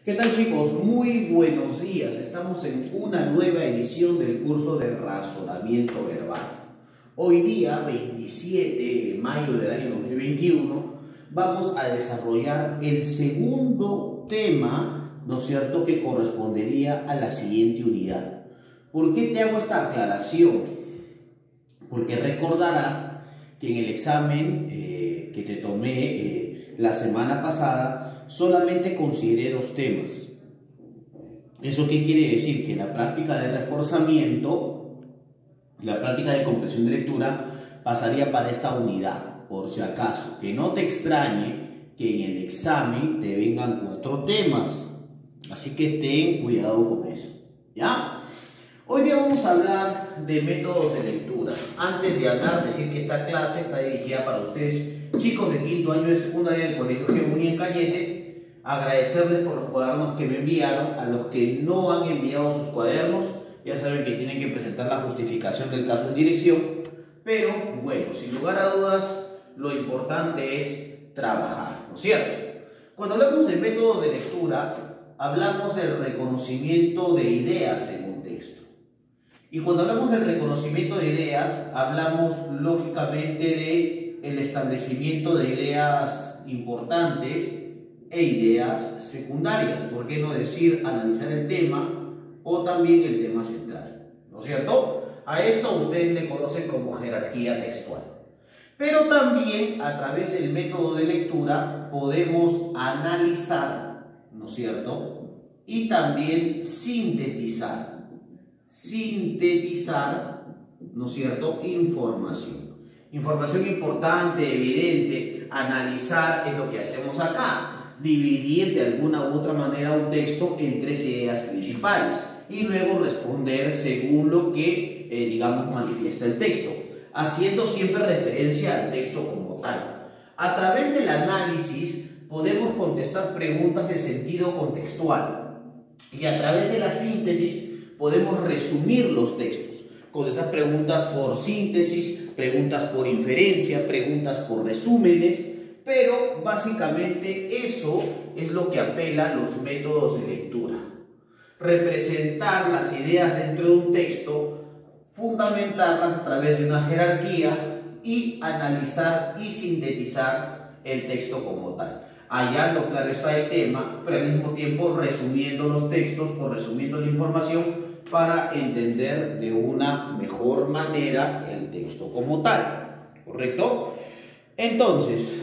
¿Qué tal, chicos? Muy buenos días. Estamos en una nueva edición del curso de razonamiento verbal. Hoy día, 27 de mayo del año 2021, vamos a desarrollar el segundo tema, ¿no es cierto?, que correspondería a la siguiente unidad. ¿Por qué te hago esta aclaración? Porque recordarás que en el examen que te tomé la semana pasada, solamente consideré dos temas. ¿Eso qué quiere decir? Que la práctica de reforzamiento, la práctica de comprensión de lectura, pasaría para esta unidad, por si acaso. Que no te extrañe que en el examen te vengan 4 temas. Así que ten cuidado con eso, ¿ya? Hoy día vamos a hablar de métodos de lectura. Antes de hablar, decir que esta clase está dirigida para ustedes, chicos de quinto año de secundaria del Colegio Gemuni en Cañete. Agradecerles por los cuadernos que me enviaron. A los que no han enviado sus cuadernos, ya saben que tienen que presentar la justificación del caso en dirección. Pero bueno, sin lugar a dudas, lo importante es trabajar, ¿no es cierto? Cuando hablamos de métodos de lectura, hablamos del reconocimiento de ideas en un texto. Y cuando hablamos del reconocimiento de ideas, hablamos lógicamente de el establecimiento de ideas importantes e ideas secundarias. ¿Por qué no decir analizar el tema o también el tema central? ¿No es cierto? A esto ustedes le conocen como jerarquía textual. Pero también a través del método de lectura podemos analizar, ¿no es cierto? Y también sintetizar, ¿no es cierto?, información. Información importante, evidente. Analizar es lo que hacemos acá. Dividir de alguna u otra manera un texto en 3 ideas principales y luego responder según lo que, digamos, manifiesta el texto, haciendo siempre referencia al texto como tal. A través del análisis podemos contestar preguntas de sentido contextual y a través de la síntesis podemos resumir los textos, contestar preguntas por síntesis, preguntas por inferencia, preguntas por resúmenes, pero básicamente eso es lo que apela a los métodos de lectura. Representar las ideas dentro de un texto, fundamentarlas a través de una jerarquía y analizar y sintetizar el texto como tal. Hallando claro está el tema, pero al mismo tiempo resumiendo los textos o resumiendo la información para entender de una mejor manera el texto como tal, ¿correcto? Entonces,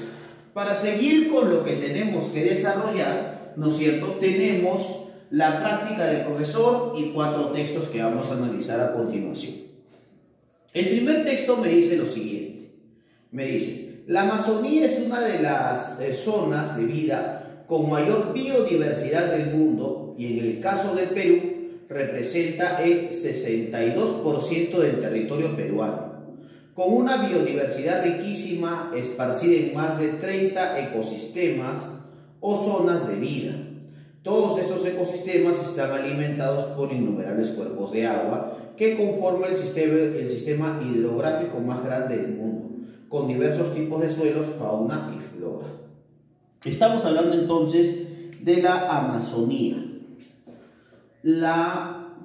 para seguir con lo que tenemos que desarrollar, ¿no es cierto?, tenemos la práctica del profesor y 4 textos que vamos a analizar a continuación. El primer texto me dice lo siguiente, me dice: la Amazonía es una de las zonas de vida con mayor biodiversidad del mundo y en el caso del Perú representa el 62% del territorio peruano, con una biodiversidad riquísima esparcida en más de 30 ecosistemas o zonas de vida. Todos estos ecosistemas están alimentados por innumerables cuerpos de agua que conforman el sistema hidrográfico más grande del mundo, con diversos tipos de suelos, fauna y flora. Estamos hablando entonces de la Amazonía. La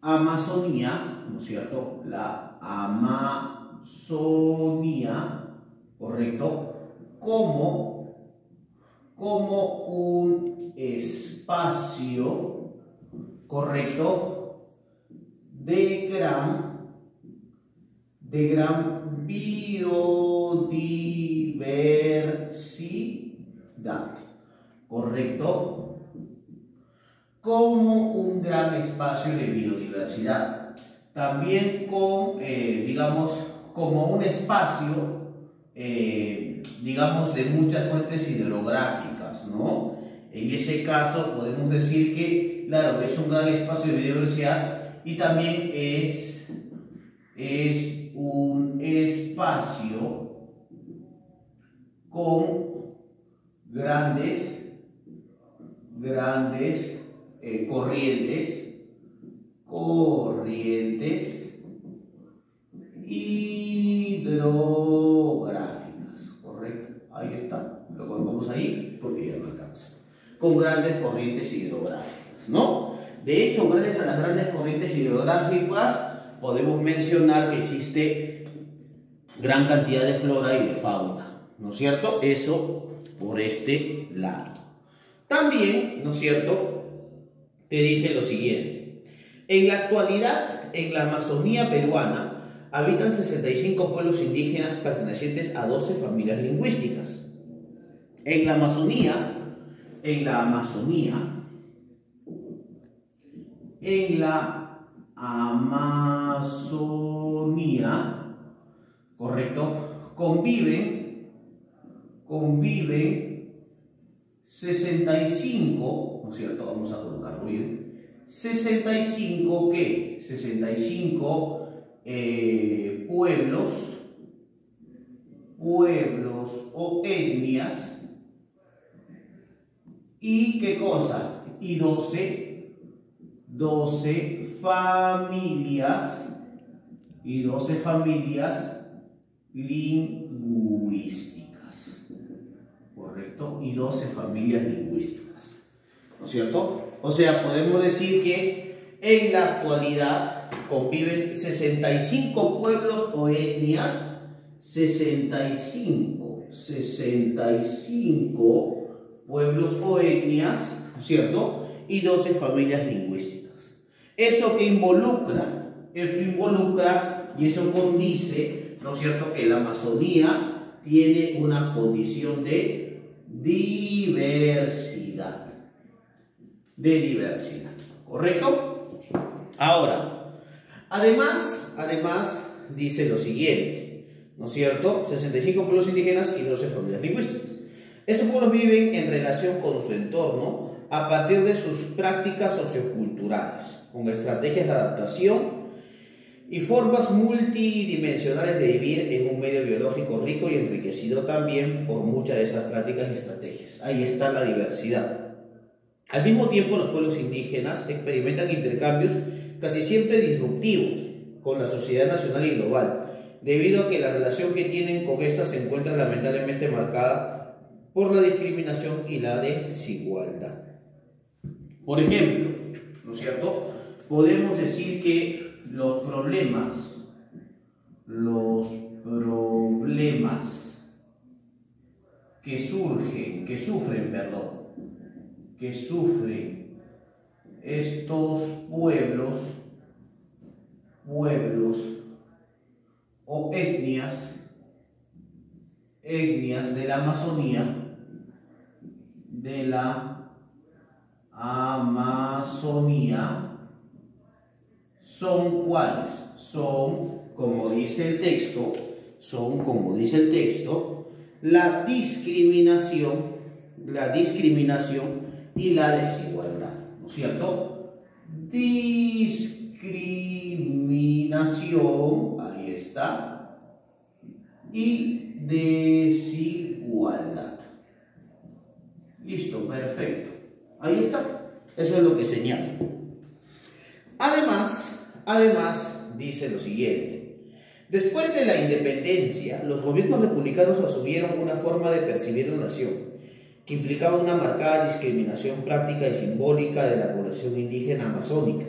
Amazonía, ¿no es cierto? La Amazonía, ¿correcto? Como un espacio, ¿correcto?, de gran biodiversidad, ¿correcto? Como un gran espacio de biodiversidad. También con, digamos, como un espacio, digamos, de muchas fuentes hidrográficas, ¿no? En ese caso podemos decir que, claro, es un gran espacio de biodiversidad y también es un espacio con grandes corrientes hidrográficas, ¿correcto? Ahí está, lo colocamos ahí porque ya no alcanza. Con grandes corrientes hidrográficas, ¿no? De hecho, gracias a las grandes corrientes hidrográficas podemos mencionar que existe gran cantidad de flora y de fauna, ¿no es cierto? Eso por este lado. También, ¿no es cierto?, te dice lo siguiente. En la actualidad, en la Amazonía peruana, habitan 65 pueblos indígenas pertenecientes a 12 familias lingüísticas. En la Amazonía, correcto, conviven 65, ¿no es cierto? Vamos a colocarlo bien. 65, ¿qué? 65 pueblos o etnias. ¿Y qué cosa? Y 12 familias lingüísticas, ¿correcto? Y 12 familias lingüísticas, ¿no es cierto? O sea, podemos decir que en la actualidad conviven 65 pueblos o etnias, 65 pueblos o etnias, ¿no es cierto? Y 12 familias lingüísticas. ¿Eso qué involucra? Eso involucra y eso condice, ¿no es cierto?, que la Amazonía tiene una condición de diversidad. ¿Correcto? Ahora, además dice lo siguiente, ¿no es cierto? 65 pueblos indígenas y 12 familias lingüísticas. Estos pueblos viven en relación con su entorno a partir de sus prácticas socioculturales, con estrategias de adaptación y formas multidimensionales de vivir en un medio biológico rico y enriquecido también por muchas de estas prácticas y estrategias. Ahí está la diversidad. Al mismo tiempo, los pueblos indígenas experimentan intercambios casi siempre disruptivos con la sociedad nacional y global, debido a que la relación que tienen con esta se encuentra lamentablemente marcada por la discriminación y la desigualdad. Por ejemplo, ¿no es cierto?, podemos decir que los problemas que sufren estos pueblos o etnias de la Amazonía, ¿son cuáles? Son, como dice el texto, la discriminación y la desigualdad, ¿no es cierto? Discriminación, ahí está, y desigualdad. Listo, perfecto. Ahí está. Eso es lo que señala. Además, dice lo siguiente. Después de la independencia, los gobiernos republicanos asumieron una forma de percibir la nación que implicaba una marcada discriminación práctica y simbólica de la población indígena amazónica.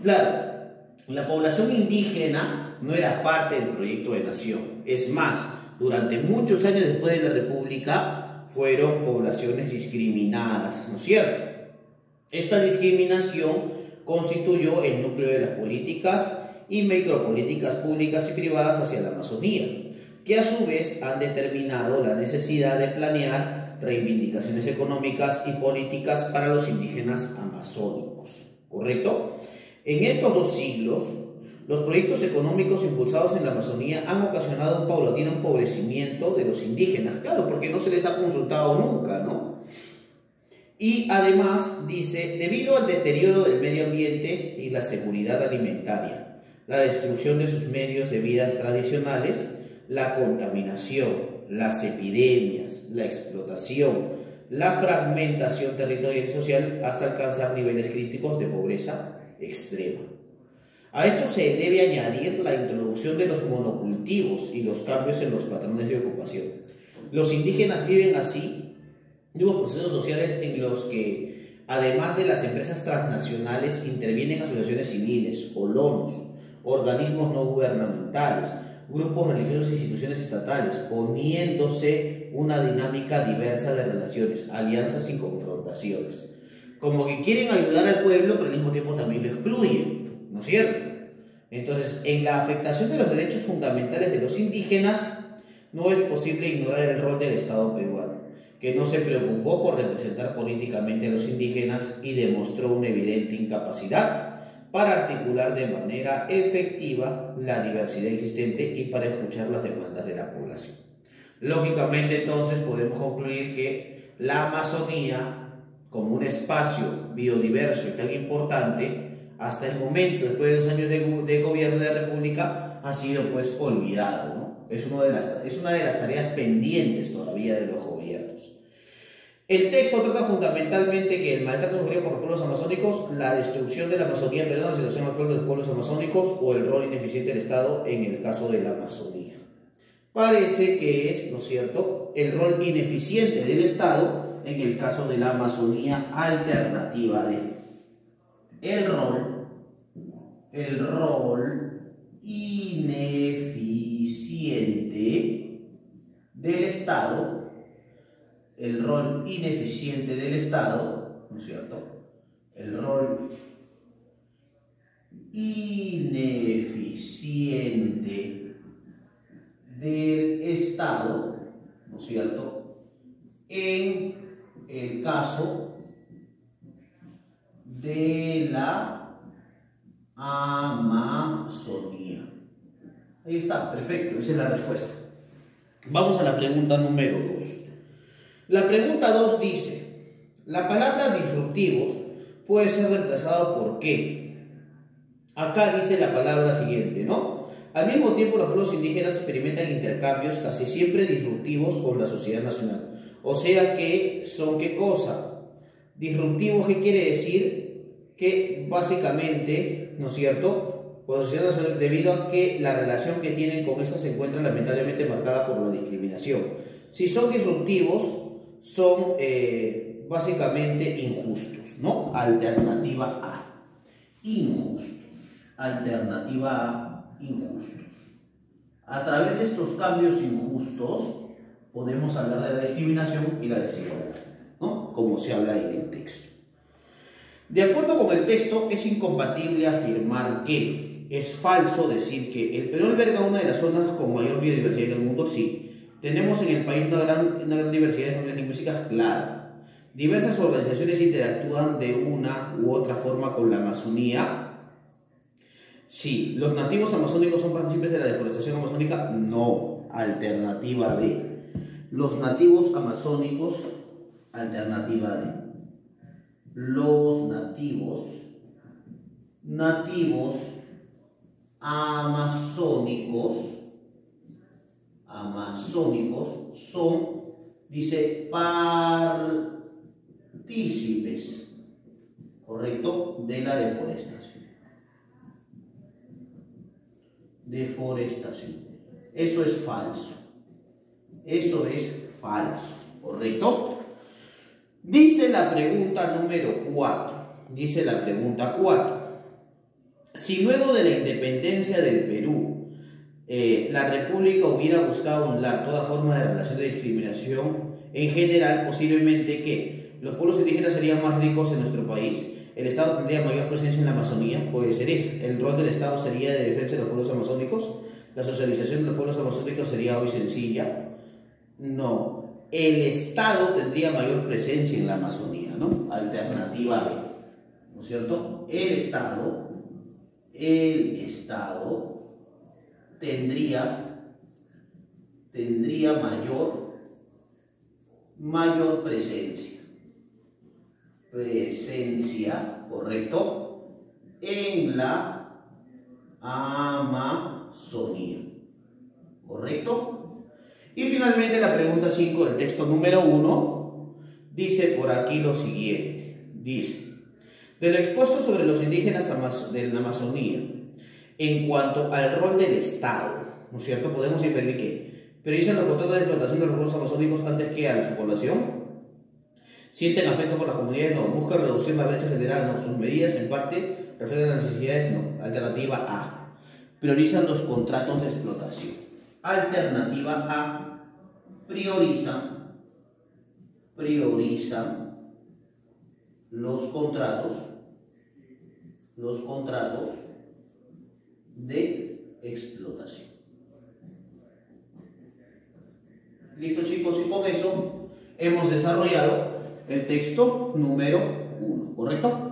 Claro, la población indígena no era parte del proyecto de nación. Es más, durante muchos años después de la República fueron poblaciones discriminadas, ¿no es cierto? Esta discriminación constituyó el núcleo de las políticas y micropolíticas públicas y privadas hacia la Amazonía, que a su vez han determinado la necesidad de planear reivindicaciones económicas y políticas para los indígenas amazónicos, ¿correcto? En estos 2 siglos, los proyectos económicos impulsados en la Amazonía han ocasionado un paulatino empobrecimiento de los indígenas, claro, porque no se les ha consultado nunca, ¿no? Y además dice, debido al deterioro del medio ambiente y la seguridad alimentaria, la destrucción de sus medios de vida tradicionales, la contaminación, las epidemias, la explotación, la fragmentación territorial y social hasta alcanzar niveles críticos de pobreza extrema. A esto se debe añadir la introducción de los monocultivos y los cambios en los patrones de ocupación. Los indígenas viven así nuevos procesos sociales en los que, además de las empresas transnacionales, intervienen asociaciones civiles, colonos, organismos no gubernamentales, grupos religiosos e instituciones estatales, poniéndose una dinámica diversa de relaciones, alianzas y confrontaciones. Como que quieren ayudar al pueblo, pero al mismo tiempo también lo excluyen, ¿no es cierto? Entonces, en la afectación de los derechos fundamentales de los indígenas, no es posible ignorar el rol del Estado peruano, que no se preocupó por representar políticamente a los indígenas y demostró una evidente incapacidad para articular de manera efectiva la diversidad existente y para escuchar las demandas de la población. Lógicamente, entonces, podemos concluir que la Amazonía, como un espacio biodiverso y tan importante, hasta el momento, después de 2 años de gobierno de la República, ha sido pues olvidado, ¿no? Es una de las tareas pendientes todavía de los gobiernos. El texto trata fundamentalmente que el maltrato sufrido por los pueblos amazónicos, la destrucción de la Amazonía en la situación actual de los pueblos amazónicos o el rol ineficiente del Estado en el caso de la Amazonía. Parece que es, ¿no es cierto?, el rol ineficiente del Estado en el caso de la Amazonía alternativa de el rol ineficiente del Estado, ¿no es cierto? El rol ineficiente del Estado, ¿no es cierto?, en el caso de la Amazonía. Ahí está, perfecto, esa es la respuesta. Vamos a la pregunta número 2. La pregunta 2 dice, la palabra disruptivos puede ser reemplazada por ¿qué? Acá dice la palabra siguiente, ¿no? Al mismo tiempo, los pueblos indígenas experimentan intercambios casi siempre disruptivos con la sociedad nacional. O sea que son ¿qué cosa? Disruptivos, ¿qué quiere decir? Que básicamente, ¿no es cierto?, por la sociedad nacional, debido a que la relación que tienen con esta se encuentra lamentablemente marcada por la discriminación. Si son disruptivos, son básicamente injustos, ¿no? Alternativa A, injustos. Alternativa A, injustos. A través de estos cambios injustos podemos hablar de la discriminación y la desigualdad, ¿no?, como se habla ahí en el texto. De acuerdo con el texto, es incompatible afirmar que es falso decir que el Perú alberga una de las zonas con mayor biodiversidad del mundo. Sí, tenemos en el país una gran diversidad de familias lingüísticas, claro. Diversas organizaciones interactúan de una u otra forma con la Amazonía. Sí, ¿los nativos amazónicos son partícipes de la deforestación amazónica? No. Alternativa B. Los nativos amazónicos, alternativa D. Los nativos amazónicos son, dice, partícipes, ¿correcto?, de la deforestación. Eso es falso. ¿Correcto? Dice la pregunta número 4. Dice la pregunta 4. Si luego de la independencia del Perú, la República hubiera buscado anular toda forma de relación de discriminación en general, posiblemente que los pueblos indígenas serían más ricos en nuestro país, el Estado tendría mayor presencia en la Amazonía, puede ser eso. El rol del Estado sería de defensa de los pueblos amazónicos, la socialización de los pueblos amazónicos sería hoy sencilla. No. El Estado tendría mayor presencia en la Amazonía, ¿no? Alternativa B, ¿no es cierto? El Estado tendría mayor presencia, ¿correcto?, en la Amazonía, ¿correcto? Y finalmente la pregunta 5 del texto número 1 dice por aquí lo siguiente. Dice, de lo expuesto sobre los indígenas de la Amazonía, en cuanto al rol del Estado, ¿no es cierto?, podemos inferir que priorizan los contratos de explotación de los recursos amazónicos antes que a su población. ¿Sienten afecto por las comunidades? No. ¿Buscan reducir la brecha general? No. ¿Sus medidas en parte reflejan las necesidades? No. Alternativa A. Priorizan los contratos de explotación. Alternativa A. Priorizan los contratos de explotación. Listo, chicos, y con eso hemos desarrollado el texto número 1, ¿correcto?